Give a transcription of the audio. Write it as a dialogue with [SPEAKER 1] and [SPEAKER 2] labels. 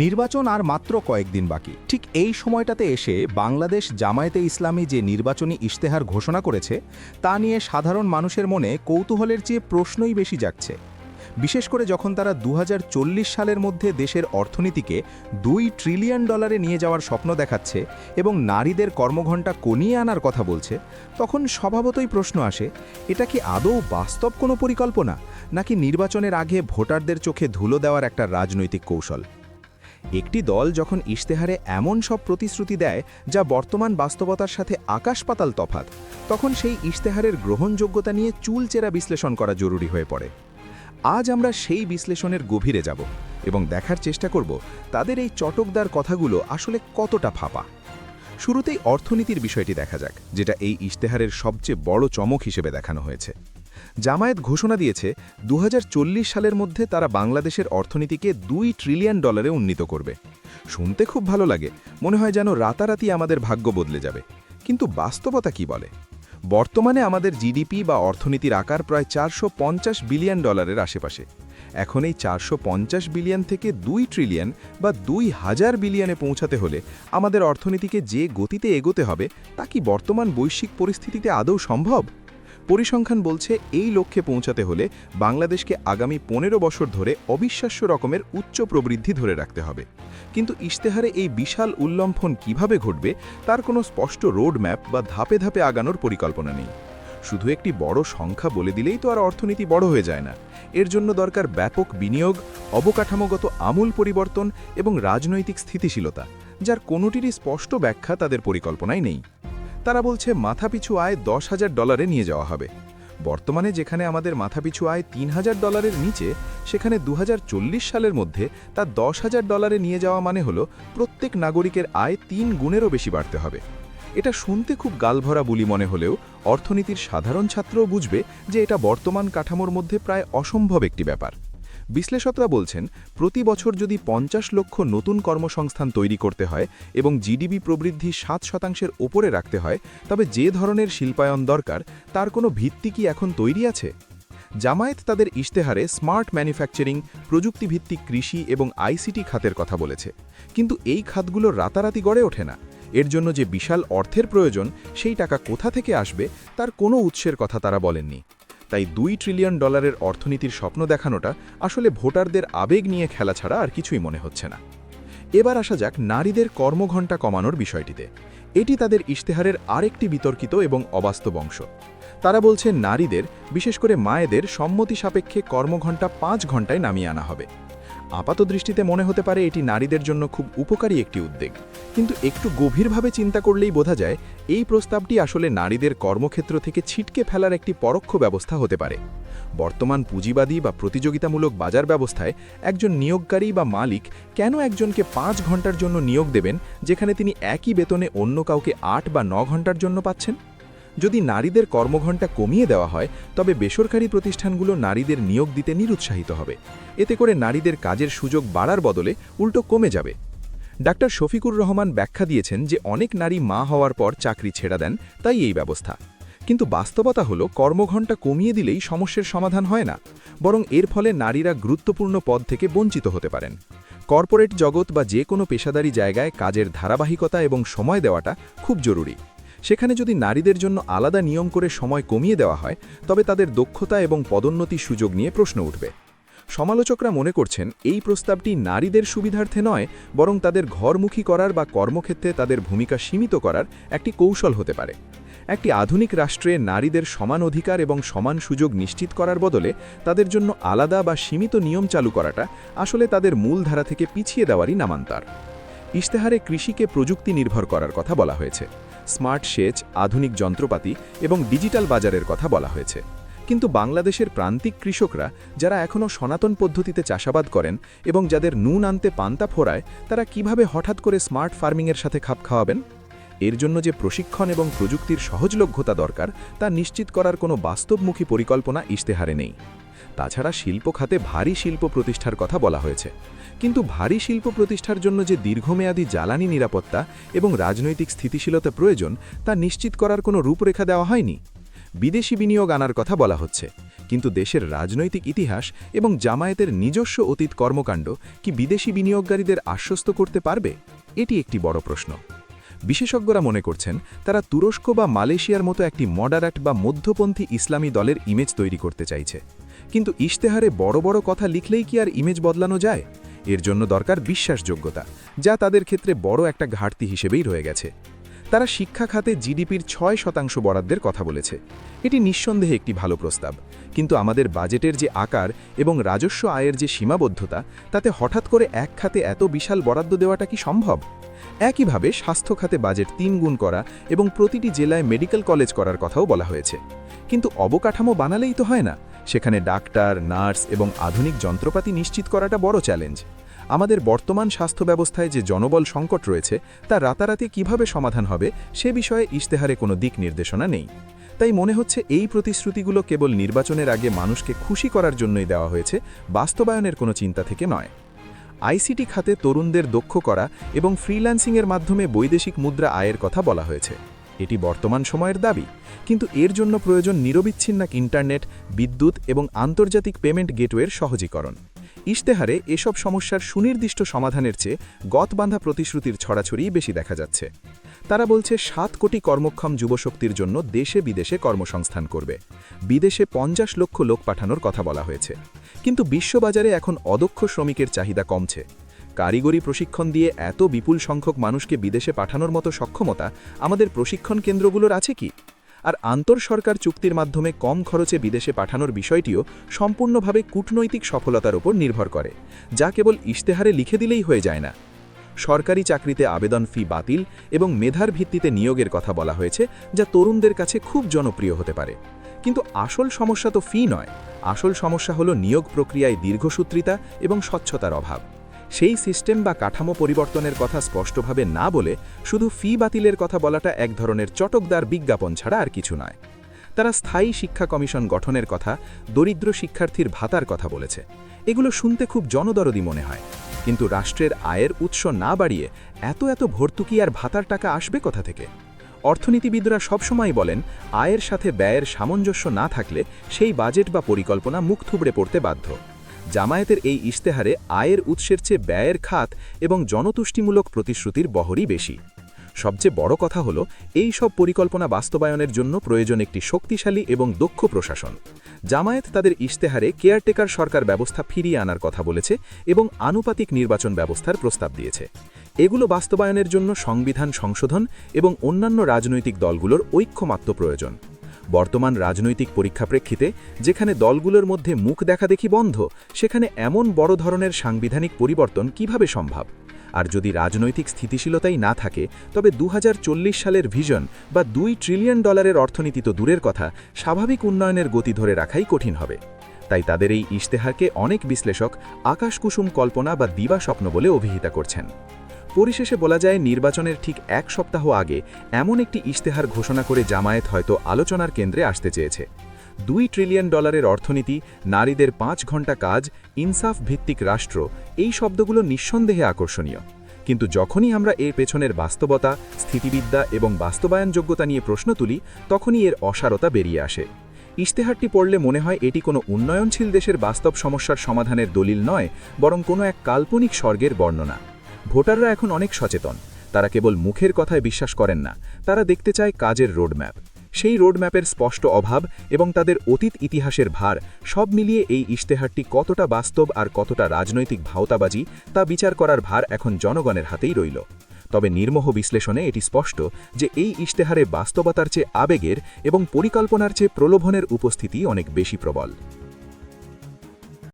[SPEAKER 1] নির্বাচন আর মাত্র কয়েকদিন বাকি। ঠিক এই সময়টাতে এসে বাংলাদেশ জামায়াতে ইসলামী যে নির্বাচনী ইশতেহার ঘোষণা করেছে তা নিয়ে সাধারণ মানুষের মনে কৌতূহলের চেয়ে প্রশ্নই বেশি জাগছে। বিশেষ করে যখন তারা 2040 সালের মধ্যে দেশের অর্থনীতিকে $2 ট্রিলিয়ন নিয়ে যাওয়ার স্বপ্ন দেখাচ্ছে এবং নারীদের কর্মঘণ্টা কমিয়ে আনার কথা বলছে, তখন স্বভাবতই প্রশ্ন আসে, এটা কি আদৌ বাস্তব কোনো পরিকল্পনা, নাকি নির্বাচনের আগে ভোটারদের চোখে ধুলো দেওয়ার একটা রাজনৈতিক কৌশল? একটি দল যখন ইশতেহারে এমন সব প্রতিশ্রুতি দেয় যা বর্তমান বাস্তবতার সাথে আকাশ-পাতাল তফাৎ, তখন সেই ইশতেহারের গ্রহণযোগ্যতা নিয়ে চুলচেরা বিশ্লেষণ করা জরুরি হয়ে পড়ে। আজ আমরা সেই বিশ্লেষণের গভীরে যাব এবং দেখার চেষ্টা করব তাদের এই চটকদার কথাগুলো আসলে কতটা ফাঁপা। শুরুতেই অর্থনীতির বিষয়টি দেখা যাক, যেটা এই ইশতেহারের সবচেয়ে বড় চমক হিসেবে দেখানো হয়েছে। জামায়াত ঘোষণা দিয়েছে 2040 সালের মধ্যে তারা বাংলাদেশের অর্থনীতিকে $2 ট্রিলিয়ন উন্নীত করবে। শুনতে খুব ভালো লাগে, মনে হয় যেন রাতারাতি আমাদের ভাগ্য বদলে যাবে। কিন্তু বাস্তবতা কি বলে? বর্তমানে আমাদের জিডিপি বা অর্থনীতির আকার প্রায় $450 বিলিয়ন আশেপাশে। এখন এই 450 বিলিয়ন থেকে 2 ট্রিলিয়ন বা 2000 বিলিয়নে পৌঁছাতে হলে আমাদের অর্থনীতিকে যে গতিতে এগোতে হবে, তা কি বর্তমান বৈশ্বিক পরিস্থিতিতে আদৌ সম্ভব? পরিসংখ্যান বলছে এই লক্ষ্যে পৌঁছাতে হলে বাংলাদেশকে আগামী 15 বছর ধরে অবিশ্বাস্য রকমের উচ্চ প্রবৃদ্ধি ধরে রাখতে হবে। কিন্তু ইশতেহারে এই বিশাল উল্লম্ফন কিভাবে ঘটবে তার কোনো স্পষ্ট রোডম্যাপ বা ধাপে ধাপে আগানোর পরিকল্পনা নেই। শুধু একটি বড় সংখ্যা বলে দিলেই তো আর অর্থনীতি বড় হয়ে যায় না। এর জন্য দরকার ব্যাপক বিনিয়োগ, অবকাঠামোগত আমূল পরিবর্তন এবং রাজনৈতিক স্থিতিশীলতা, যার কোনোটিরই স্পষ্ট ব্যাখ্যা তাদের পরিকল্পনায় নেই। তারা বলছে মাথাপিছু আয় $10,000 নিয়ে যাওয়া হবে। বর্তমানে যেখানে আমাদের মাথাপিছু আয় $3,000 নিচে, সেখানে 2040 সালের মধ্যে তা $10,000 নিয়ে যাওয়া মানে হলো প্রত্যেক নাগরিকের আয় 3 গুণেরও বেশি বাড়তে হবে। এটা শুনতে খুব গালভরা বুলি মনে হলেও অর্থনীতির সাধারণ ছাত্রও বুঝবে যে এটা বর্তমান কাঠামোর মধ্যে প্রায় অসম্ভব একটি ব্যাপার। বিশ্লেষকরা বলছেন, প্রতি বছর যদি 50 লক্ষ নতুন কর্মসংস্থান তৈরি করতে হয় এবং জিডিপি প্রবৃদ্ধি 7% ওপরে রাখতে হয়, তবে যে ধরনের শিল্পায়ন দরকার তার কোনো ভিত্তি কি এখন তৈরি আছে? জামায়াত তাদের ইশতেহারে স্মার্ট ম্যানুফ্যাকচারিং, প্রযুক্তিভিত্তিক কৃষি এবং আইসিটি খাতের কথা বলেছে, কিন্তু এই খাতগুলো রাতারাতি গড়ে ওঠে না। এর জন্য যে বিশাল অর্থের প্রয়োজন, সেই টাকা কোথা থেকে আসবে তার কোনো উৎসের কথা তারা বলেননি। তাই $2 ট্রিলিয়ন অর্থনীতির স্বপ্ন দেখানোটা আসলে ভোটারদের আবেগ নিয়ে খেলা ছাড়া আর কিছুই মনে হচ্ছে না। এবার আসা যাক নারীদের কর্মঘণ্টা কমানোর বিষয়টিতে। এটি তাদের ইশতেহারের আরেকটি বিতর্কিত এবং অবাস্তব অংশ। তারা বলছে নারীদের, বিশেষ করে মায়েদের সম্মতি সাপেক্ষে কর্মঘণ্টা 5 ঘণ্টায় নামিয়ে আনা হবে। আপাতদৃষ্টিতে মনে হতে পারে এটি নারীদের জন্য খুব উপকারী একটি উদ্যোগ, কিন্তু একটু গভীরভাবে চিন্তা করলেই বোঝা যায় এই প্রস্তাবটি আসলে নারীদের কর্মক্ষেত্র থেকে ছিটকে ফেলার একটি পরোক্ষ ব্যবস্থা হতে পারে। বর্তমান পুঁজিবাদী বা প্রতিযোগিতামূলক বাজার ব্যবস্থায় একজন নিয়োগকারী বা মালিক কেন একজনকে 5 ঘন্টার জন্য নিয়োগ দেবেন, যেখানে তিনি একই বেতনে অন্য কাউকে 8 বা 9 ঘন্টার জন্য পাচ্ছেন? যদি নারীদের কর্মঘণ্টা কমিয়ে দেওয়া হয়, তবে বেসরকারি প্রতিষ্ঠানগুলো নারীদের নিয়োগ দিতে নিরুৎসাহিত হবে। এতে করে নারীদের কাজের সুযোগ বাড়ার বদলে উল্টো কমে যাবে। ডাক্তার শফিকুর রহমান ব্যাখ্যা দিয়েছেন যে অনেক নারী মা হওয়ার পর চাকরি ছেড়ে দেন, তাই এই ব্যবস্থা। কিন্তু বাস্তবতা হলো কর্মঘণ্টা কমিয়ে দিলেই সমস্যার সমাধান হয় না, বরং এর ফলে নারীরা গুরুত্বপূর্ণ পদ থেকে বঞ্চিত হতে পারেন। কর্পোরেট জগৎ বা যে কোনো পেশাদারী জায়গায় কাজের ধারাবাহিকতা এবং সময় দেওয়াটা খুব জরুরি। সেখানে যদি নারীদের জন্য আলাদা নিয়ম করে সময় কমিয়ে দেওয়া হয়, তবে তাদের দক্ষতা এবং পদোন্নতির সুযোগ নিয়ে প্রশ্ন উঠবে। সমালোচকরা মনে করছেন এই প্রস্তাবটি নারীদের সুবিধার্থে নয়, বরং তাদের ঘরমুখী করার বা কর্মক্ষেত্রে তাদের ভূমিকা সীমিত করার একটি কৌশল হতে পারে। একটি আধুনিক রাষ্ট্রে নারীদের সমান অধিকার এবং সমান সুযোগ নিশ্চিত করার বদলে তাদের জন্য আলাদা বা সীমিত নিয়ম চালু করাটা আসলে তাদের মূলধারা থেকে পিছিয়ে দেওয়ারই নামান্তর। ইশতেহারে কৃষিকে প্রযুক্তি নির্ভর করার কথা বলা হয়েছে। স্মার্ট সেচ, আধুনিক যন্ত্রপাতি এবং ডিজিটাল বাজারের কথা বলা হয়েছে। কিন্তু বাংলাদেশের প্রান্তিক কৃষকরা, যারা এখনও সনাতন পদ্ধতিতে চাষাবাদ করেন এবং যাদের নুন আনতে পান্তা ফোরায়, তারা কিভাবে হঠাৎ করে স্মার্ট ফার্মিংয়ের সাথে খাপ খাওয়াবেন? এর জন্য যে প্রশিক্ষণ এবং প্রযুক্তির সহজলভ্যতা দরকার, তা নিশ্চিত করার কোনো বাস্তবমুখী পরিকল্পনা ইশতেহারে নেই। তাছাড়া শিল্প খাতে ভারী শিল্প প্রতিষ্ঠার কথা বলা হয়েছে, কিন্তু ভারী শিল্প প্রতিষ্ঠার জন্য যে দীর্ঘমেয়াদী জ্বালানি নিরাপত্তা এবং রাজনৈতিক স্থিতিশীলতা প্রয়োজন, তা নিশ্চিত করার কোনো রূপরেখা দেওয়া হয়নি। বিদেশি বিনিয়োগ আনার কথা বলা হচ্ছে, কিন্তু দেশের রাজনৈতিক ইতিহাস এবং জামায়াতের নিজস্ব অতীত কর্মকাণ্ড কি বিদেশি বিনিয়োগকারীদের আশ্বস্ত করতে পারবে? এটি একটি বড় প্রশ্ন। বিশেষজ্ঞরা মনে করছেন তারা তুরস্ক বা মালয়েশিয়ার মতো একটি মডারেট বা মধ্যপন্থী ইসলামী দলের ইমেজ তৈরি করতে চাইছে। কিন্তু ইশতেহারে বড় বড় কথা লিখলেই কি আর ইমেজ বদলানো যায়? এর জন্য দরকার বিশ্বাসযোগ্যতা, যা তাদের ক্ষেত্রে বড় একটা ঘাটতি হিসেবেই রয়ে গেছে। তারা শিক্ষা খাতে জিডিপির ৬% বরাদ্দের কথা বলেছে। এটি নিঃসন্দেহে একটি ভালো প্রস্তাব, কিন্তু আমাদের বাজেটের যে আকার এবং রাজস্ব আয়ের যে সীমাবদ্ধতা, তাতে হঠাৎ করে এক খাতে এত বিশাল বরাদ্দ দেওয়াটা কি সম্ভব? একইভাবে স্বাস্থ্য খাতে বাজেট ৩ গুণ করা এবং প্রতিটি জেলায় মেডিকেল কলেজ করার কথাও বলা হয়েছে। কিন্তু অবকাঠামো বানালেই তো হয় না, সেখানে ডাক্তার, নার্স এবং আধুনিক যন্ত্রপাতি নিশ্চিত করাটা বড় চ্যালেঞ্জ। আমাদের বর্তমান স্বাস্থ্য ব্যবস্থায় যে জনবল সংকট রয়েছে তা রাতারাতি কিভাবে সমাধান হবে সে বিষয়ে ইশতেহারে কোনো দিক নির্দেশনা নেই। তাই মনে হচ্ছে এই প্রতিশ্রুতিগুলো কেবল নির্বাচনের আগে মানুষকে খুশি করার জন্যই দেওয়া হয়েছে, বাস্তবায়নের কোনো চিন্তা থেকে নয়। আইসিটি খাতে তরুণদের দক্ষ করা এবং ফ্রিল্যান্সিংয়ের মাধ্যমে বৈদেশিক মুদ্রা আয়ের কথা বলা হয়েছে। এটি বর্তমান সময়ের দাবি, কিন্তু এর জন্য প্রয়োজন নিরবিচ্ছিন্ন ইন্টারনেট, বিদ্যুৎ এবং আন্তর্জাতিক পেমেন্ট গেটওয়ের সহজীকরণ। ইশতেহারে এসব সমস্যার সুনির্দিষ্ট সমাধানের চেয়ে গতবাঁধা প্রতিশ্রুতির ছড়াছড়িই বেশি দেখা যাচ্ছে। তারা বলছে ৭ কোটি কর্মক্ষম যুবশক্তির জন্য দেশে বিদেশে কর্মসংস্থান করবে, বিদেশে ৫০ লক্ষ লোক পাঠানোর কথা বলা হয়েছে। কিন্তু বিশ্ববাজারে এখন অদক্ষ শ্রমিকের চাহিদা কমছে। কারিগরি প্রশিক্ষণ দিয়ে এত বিপুল সংখ্যক মানুষকে বিদেশে পাঠানোর মতো সক্ষমতা আমাদের প্রশিক্ষণ কেন্দ্রগুলোর আছে কি? আর আন্তঃসরকার চুক্তির মাধ্যমে কম খরচে বিদেশে পাঠানোর বিষয়টিও সম্পূর্ণভাবে কূটনৈতিক সফলতার উপর নির্ভর করে, যা কেবল ইশতেহারে লিখে দিলেই হয়ে যায় না। সরকারি চাকরিতে আবেদন ফি বাতিল এবং মেধার ভিত্তিতে নিয়োগের কথা বলা হয়েছে, যা তরুণদের কাছে খুব জনপ্রিয় হতে পারে। কিন্তু আসল সমস্যা তো ফি নয়, আসল সমস্যা হলো নিয়োগ প্রক্রিয়ায় দীর্ঘসূত্রিতা এবং স্বচ্ছতার অভাব। সেই সিস্টেম বা কাঠামো পরিবর্তনের কথা স্পষ্টভাবে না বলে শুধু ফি বাতিলের কথা বলাটা এক ধরনের চটকদার বিজ্ঞাপন ছাড়া আর কিছু নয়। তারা স্থায়ী শিক্ষা কমিশন গঠনের কথা, দরিদ্র শিক্ষার্থীর ভাতার কথা বলেছে। এগুলো শুনতে খুব জনদরদি মনে হয়, কিন্তু রাষ্ট্রের আয়ের উৎস না বাড়িয়ে এত ভর্তুকি আর ভাতার টাকা আসবে কোথা থেকে? অর্থনীতিবিদরা সবসময় বলেন, আয়ের সাথে ব্যয়ের সামঞ্জস্য না থাকলে সেই বাজেট বা পরিকল্পনা মুখ থুবড়ে পড়তে বাধ্য। জামায়াতের এই ইশতেহারে আয়ের উৎসের চেয়ে ব্যয়ের খাত এবং জনতুষ্টিমূলক প্রতিশ্রুতির বহরই বেশি। সবচেয়ে বড় কথা হলো, এই সব পরিকল্পনা বাস্তবায়নের জন্য প্রয়োজন একটি শক্তিশালী এবং দক্ষ প্রশাসন। জামায়াত তাদের ইশতেহারে কেয়ারটেকার সরকার ব্যবস্থা ফিরিয়ে আনার কথা বলেছে এবং আনুপাতিক নির্বাচন ব্যবস্থার প্রস্তাব দিয়েছে। এগুলো বাস্তবায়নের জন্য সংবিধান সংশোধন এবং অন্যান্য রাজনৈতিক দলগুলোর ঐক্যমাত্র প্রয়োজন। বর্তমান রাজনৈতিক পরীক্ষাপ্রেক্ষিতে যেখানে দলগুলোর মধ্যে মুখ দেখাদেখি বন্ধ, সেখানে এমন বড় ধরনের সাংবিধানিক পরিবর্তন কিভাবে সম্ভব? আর যদি রাজনৈতিক স্থিতিশীলতাই না থাকে, তবে ২০৪০ সালের ভিশন বা $2 ট্রিলিয়ন অর্থনীতি তো দূরের কথা, স্বাভাবিক উন্নয়নের গতি ধরে রাখাই কঠিন হবে। তাই তাদের এই ইশতেহারকে অনেক বিশ্লেষক আকাশকুসুম কল্পনা বা দিবা স্বপ্ন বলে অভিহিত করছেন। পরিশেষে বলা যায়, নির্বাচনের ঠিক ১ সপ্তাহ আগে এমন একটি ইশতেহার ঘোষণা করে জামায়াত হয়তো আলোচনার কেন্দ্রে আসতে চেয়েছে। $2 ট্রিলিয়ন অর্থনীতি, নারীদের ৫ ঘন্টা কাজ, ইনসাফ ভিত্তিক রাষ্ট্র, এই শব্দগুলো নিঃসন্দেহে আকর্ষণীয়। কিন্তু যখনই আমরা এর পেছনের বাস্তবতা, স্থিতিবিদ্যা এবং বাস্তবায়নযোগ্যতা নিয়ে প্রশ্ন তুলি, তখনই এর অসারতা বেরিয়ে আসে। ইশতেহারটি পড়লে মনে হয় এটি কোনো উন্নয়নশীল দেশের বাস্তব সমস্যার সমাধানের দলিল নয়, বরং কোনো এক কাল্পনিক স্বর্গের বর্ণনা। ভোটাররা এখন অনেক সচেতন। তারা কেবল মুখের কথায় বিশ্বাস করেন না, তারা দেখতে চায় কাজের রোডম্যাপ। সেই রোডম্যাপের স্পষ্ট অভাব এবং তাদের অতীত ইতিহাসের ভার, সব মিলিয়ে এই ইশতেহারটি কতটা বাস্তব আর কতটা রাজনৈতিক ভাওতাবাজি তা বিচার করার ভার এখন জনগণের হাতেই রইল। তবে নির্মোহ বিশ্লেষণে এটি স্পষ্ট যে এই ইশতেহারে বাস্তবতার চেয়ে আবেগের এবং পরিকল্পনার চেয়ে প্রলোভনের উপস্থিতি অনেক বেশি প্রবল।